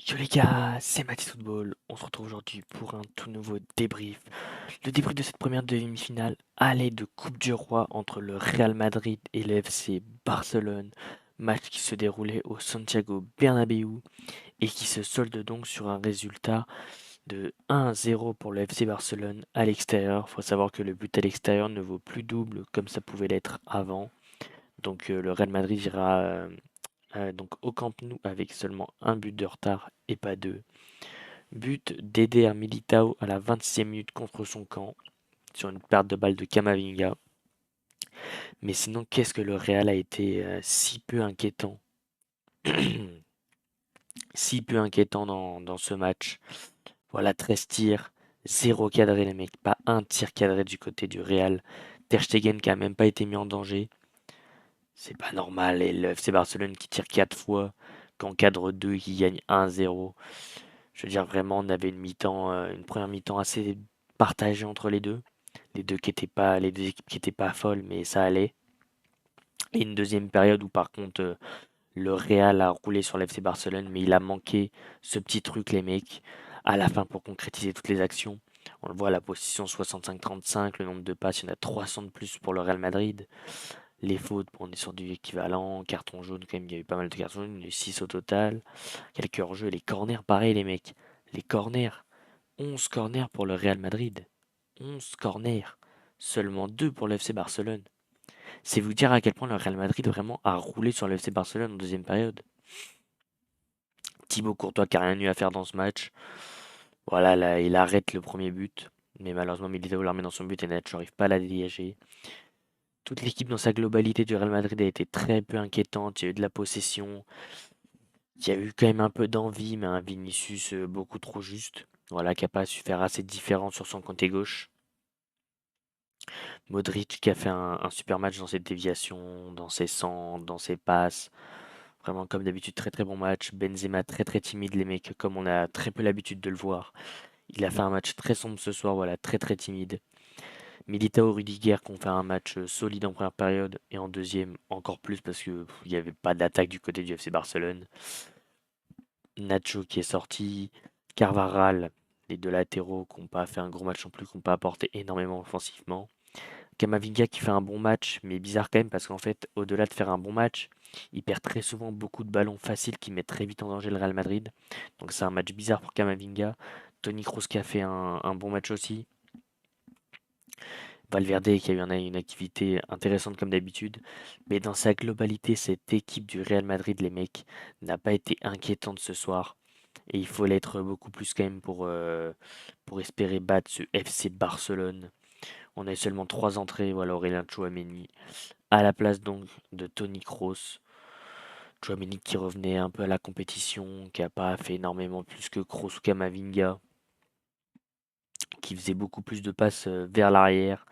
Yo les gars, c'est Mathis Football. On se retrouve aujourd'hui pour un tout nouveau débrief. Le débrief de cette première demi-finale aller de Coupe du Roi entre le Real Madrid et le FC Barcelone. Match qui se déroulait au Santiago Bernabéu et qui se solde donc sur un résultat de 1-0 pour le FC Barcelone à l'extérieur. Faut savoir que le but à l'extérieur ne vaut plus double comme ça pouvait l'être avant. Donc le Real Madrid ira donc au Camp Nou avec seulement un but de retard et pas deux. But d'Eder Militao à la 26e minute contre son camp sur une perte de balle de Camavinga. Mais sinon, qu'est-ce que le Real a été si peu inquiétant si peu inquiétant dans ce match. Voilà, 13 tirs, 0 cadré les mecs, pas un tir cadré du côté du Real. Ter Stegen qui a même pas été mis en danger. C'est pas normal. Et le FC Barcelone qui tire 4 fois, qu'en cadre 2 qui gagne 1-0. Je veux dire, vraiment, on avait une première mi-temps assez partagée entre les deux. Les deux équipes qui étaient pas folles, mais ça allait. Et une deuxième période où par contre le Real a roulé sur l'FC Barcelone, mais il a manqué ce petit truc les mecs à la fin pour concrétiser toutes les actions. On le voit à la position 65-35, le nombre de passes, il y en a 300 de plus pour le Real Madrid. Les fautes, bon, on est sur du équivalent. Carton jaune, quand même, il y a eu pas mal de cartons jaunes, il y en a eu 6 au total. Quelques hors-jeux, les corners, pareil les mecs. Les corners, 11 corners pour le Real Madrid. 11 corners. Seulement 2 pour le FC Barcelone. C'est vous dire à quel point le Real Madrid vraiment a roulé sur le FC Barcelone en deuxième période. Thibaut Courtois qui a rien eu à faire dans ce match. Voilà, là, il arrête le premier but. Mais malheureusement, Militao la remet dans son but et Nacho n'arrive pas à la dégager. Toute l'équipe dans sa globalité du Real Madrid a été très peu inquiétante. Il y a eu de la possession. Il y a eu quand même un peu d'envie, mais un Vinicius beaucoup trop juste. Voilà, qui n'a pas su faire assez de différence sur son côté gauche. Modric qui a fait un super match dans ses déviations, dans ses centres, dans ses passes. Vraiment comme d'habitude très très bon match. Benzema très très timide les mecs comme on a très peu l'habitude de le voir. Il a fait un match très sombre ce soir, voilà, très très timide. Militao, Rudiger qui ont fait un match solide en première période et en deuxième encore plus parce que il n'y avait pas d'attaque du côté du FC Barcelone. Nacho qui est sorti, Carvajal, les deux latéraux qui n'ont pas fait un gros match non plus, qui n'ont pas apporté énormément offensivement. Camavinga qui fait un bon match, mais bizarre quand même parce qu'en fait, au-delà de faire un bon match, il perd très souvent beaucoup de ballons faciles qui mettent très vite en danger le Real Madrid. Donc c'est un match bizarre pour Camavinga. Toni Kroos qui a fait un bon match aussi. Valverde qui a eu une activité intéressante comme d'habitude. Mais dans sa globalité, cette équipe du Real Madrid, les mecs, n'a pas été inquiétante ce soir. Et il faut l'être beaucoup plus quand même pour espérer battre ce FC Barcelone. On a eu seulement 3 entrées, voilà Aurélien Tchouaméni à la place donc de Toni Kroos. Tchouaméni qui revenait un peu à la compétition, qui a pas fait énormément plus que Kroos ou Kamavinga, qui faisait beaucoup plus de passes vers l'arrière.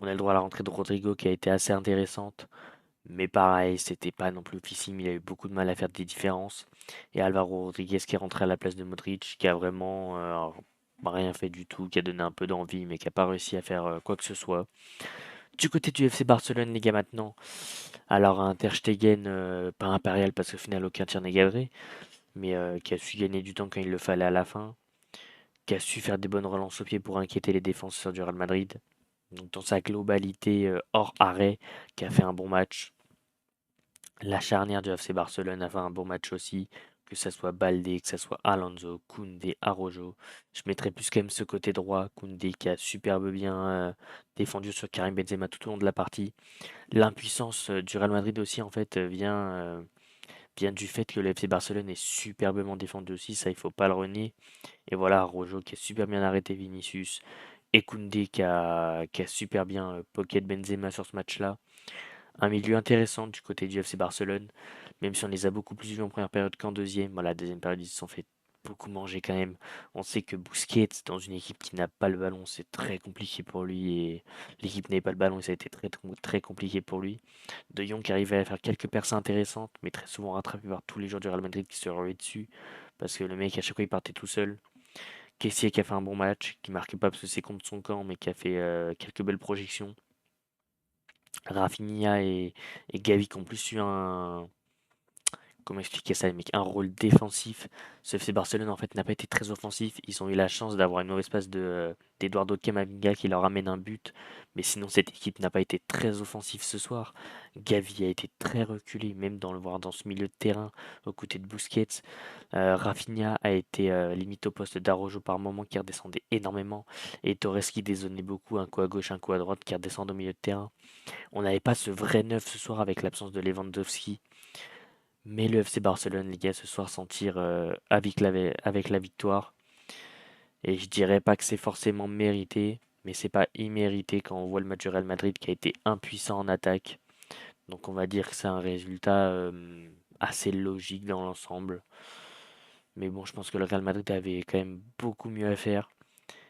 On a le droit à la rentrée de Rodrigo qui a été assez intéressante, mais pareil, c'était pas non plus oufissime, il a eu beaucoup de mal à faire des différences. Et Alvaro Rodriguez qui est rentré à la place de Modric, qui a vraiment rien fait du tout, qui a donné un peu d'envie, mais qui a pas réussi à faire quoi que ce soit. Du côté du FC Barcelone, les gars, maintenant, alors un Ter Stegen, pas impérial parce qu'au final aucun tir n'est cadré, mais qui a su gagner du temps quand il le fallait à la fin, qui a su faire des bonnes relances au pied pour inquiéter les défenseurs du Real Madrid. Donc dans sa globalité hors arrêt, qui a fait un bon match. La charnière du FC Barcelone a fait un bon match aussi, que ça soit Baldé, que ça soit Alonso, Koundé, Araujo. Je mettrais plus quand même ce côté droit, Koundé qui a superbe bien défendu sur Karim Benzema tout au long de la partie. L'impuissance du Real Madrid aussi en fait vient du fait que le FC Barcelone est superbement défendu aussi, ça il faut pas le renier. Et voilà, Araujo qui a super bien arrêté Vinicius et Koundé qui a super bien pocket Benzema sur ce match-là. Un milieu intéressant du côté du FC Barcelone, même si on les a beaucoup plus vus en première période qu'en deuxième. Voilà, la deuxième période, ils se sont fait beaucoup manger quand même. On sait que Busquets, dans une équipe qui n'a pas le ballon, c'est très compliqué pour lui. Et l'équipe n'avait pas le ballon et ça a été très, très compliqué pour lui. De Jong qui arrivait à faire quelques percées intéressantes, mais très souvent rattrapé par tous les joueurs du Real Madrid qui se ruaient dessus. Parce que le mec, à chaque fois, il partait tout seul. Kessié qui a fait un bon match, qui marquait pas parce que c'est contre son camp, mais qui a fait quelques belles projections. Rafinha et Gavi qui ont plus eu comment expliquer ça, les mecs? Un rôle défensif. Ce FC Barcelone, en fait, n'a pas été très offensif. Ils ont eu la chance d'avoir une mauvaise passe d'Eduardo Camavinga qui leur amène un but. Mais sinon, cette équipe n'a pas été très offensive ce soir. Gavi a été très reculé, même dans le voir dans ce milieu de terrain, aux côtés de Busquets. Rafinha a été limite au poste d'Araujo par moment, qui redescendait énormément. Et Torres qui dézonnait beaucoup, un coup à gauche, un coup à droite, qui redescend au milieu de terrain. On n'avait pas ce vrai neuf ce soir avec l'absence de Lewandowski. Mais le FC Barcelone, les gars, ce soir s'en tire avec la victoire. Et je dirais pas que c'est forcément mérité, mais c'est pas immérité quand on voit le match du Real Madrid qui a été impuissant en attaque. Donc on va dire que c'est un résultat assez logique dans l'ensemble. Mais bon, je pense que le Real Madrid avait quand même beaucoup mieux à faire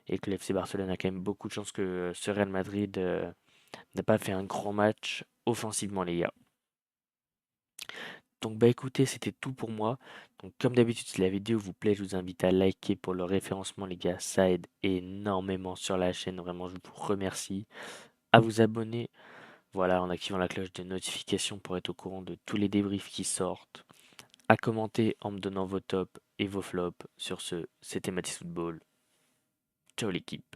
et que le FC Barcelone a quand même beaucoup de chance que ce Real Madrid n'a pas fait un grand match offensivement, les gars. Donc bah écoutez, c'était tout pour moi. Donc comme d'habitude, si la vidéo vous plaît, je vous invite à liker pour le référencement, les gars. Ça aide énormément sur la chaîne. Vraiment, je vous remercie. À vous abonner, voilà, en activant la cloche de notification pour être au courant de tous les débriefs qui sortent. À commenter en me donnant vos tops et vos flops. Sur ce, c'était Mathis Football. Ciao l'équipe.